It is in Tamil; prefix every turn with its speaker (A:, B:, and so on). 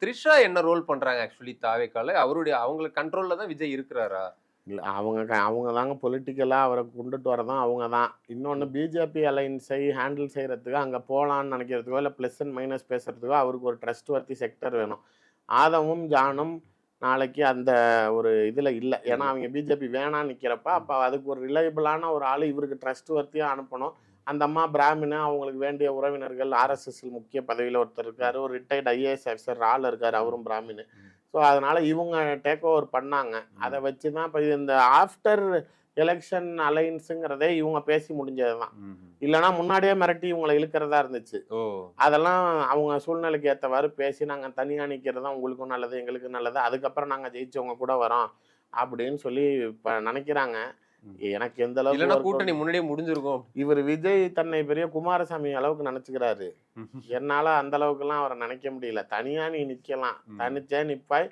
A: த்ரிஷா என்ன ரோல் பண்றாங்க ஆக்சுவலி தாவேக்கால? அவங்களுக்கு கண்ட்ரோல்ல தான் விஜய் இருக்கிறாரா?
B: இல்ல அவங்க தாங்க பொலிட்டிக்கலா அவரை கொண்டுட்டு வரதான் அவங்க தான். இன்னொன்னு பிஜேபி அலைன்ஸை ஹேண்டில் செய்யறதுக்கு அங்க போலான்னு நினைக்கிறதுக்கோ, இல்ல பிளஸ் அண்ட் மைனஸ் பேசுறதுக்கோ அவருக்கு ஒரு ட்ரஸ்ட் வர்த்தி செக்டர் வேணும். ஆதமும் ஜானும் நாளைக்கு அந்த ஒரு இதுல இல்ல. ஏன்னா அவங்க பிஜேபி வேணான்னு நிக்கிறப்ப, அப்ப அதுக்கு ஒரு ரிலையபிளான ஒரு ஆளு இவருக்கு ட்ரஸ்ட் வர்த்தியா அனுப்பணும். அந்த அம்மா பிராமின், அவங்களுக்கு வேண்டிய உறவினர்கள், ஆர்எஸ்எஸ்ல முக்கிய பதவியில ஒருத்தர் இருக்காரு, ஒரு ரிட்டையர்ட் ஐஏஎஸ் ஆஃபீஸர் ஆள் இருக்காரு, அவரும் பிராமின். ஸோ அதனால இவங்க டேக் ஓவர் பண்ணாங்க. அதை வச்சு தான் இப்போ இந்த ஆஃப்டர் எலெக்ஷன் அலைன்ஸுங்கிறதே இவங்க பேசி முடிஞ்சது தான். இல்லைன்னா முன்னாடியே மிரட்டி இவங்களை இழுக்கிறதா இருந்துச்சு. அதெல்லாம் அவங்க சூழ்நிலைக்கு ஏற்றவாறு பேசி நாங்கள் தனியாக நிற்கிறது தான் உங்களுக்கும் நல்லது எங்களுக்கும் நல்லது, அதுக்கப்புறம் நாங்கள் ஜெயிச்சவங்க கூட வரோம் அப்படின்னு சொல்லி இப்போ நினைக்கிறாங்க. எனக்கு எந்த அளவுக்கு
A: கூட்டணி முன்னாடியே முடிஞ்சிருக்கும்.
B: இவர் விஜய் தன்னை பெரிய குமாரசாமி அளவுக்கு நினைச்சுக்கிறாரு. என்னால அந்த அளவுக்கு எல்லாம் அவரை நினைக்க முடியல. தனியா நீ நிக்கலாம், தனிச்சே நிப்பாய்.